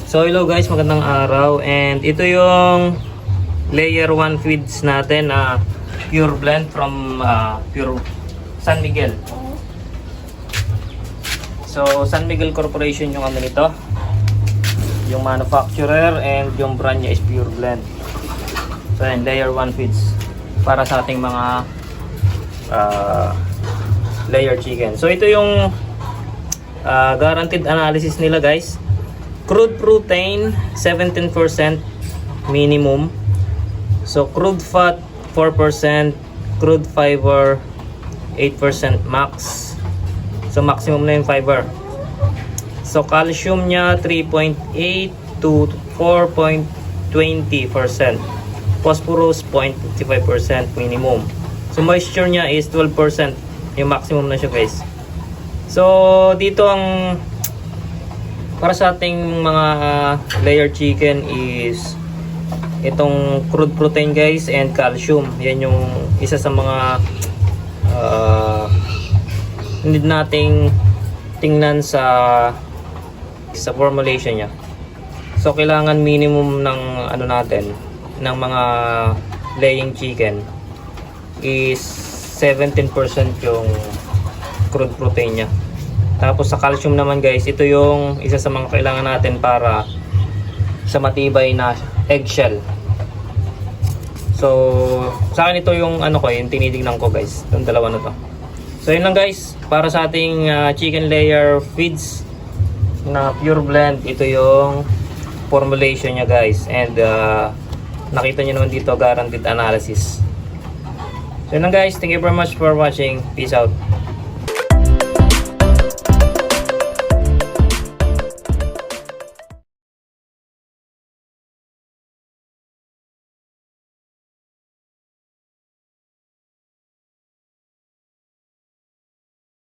So hello guys, magandang araw, and ito yung layer 1 feeds natin na pure blend from Pure San Miguel. So San Miguel Corporation yung ano nito, yung manufacturer, and yung brand niya is Pure Blend. So yan, layer 1 feeds para sa ating mga layer chicken. So ito yung guaranteed analysis nila guys. Crude protein 17% minimum. So crude fat 4%, crude fiber 8% max. So maximum na yung fiber. So calcium niya 3.8 to 4.20%. Phosphorus 0.55% minimum. So moisture niya is 12%. Yung maximum na siya guys. So dito ang para sa ating mga layer chicken is itong crude protein guys and calcium. Yan yung isa sa mga need nating tingnan sa formulation niya. So kailangan minimum ng ano natin ng mga laying chicken is 17% yung crude protein niya. Tapos sa calcium naman guys, ito yung isa sa mga kailangan natin para sa matibay na eggshell. So sa akin ito yung ano ko, yung tinitingnan ko guys, itong dalawa na to. So yun lang guys, para sa ating chicken layer feeds na Pure Blend, ito yung formulation nya guys, and nakita nyo naman dito guaranteed analysis. So yun lang guys, thank you very much for watching, peace out.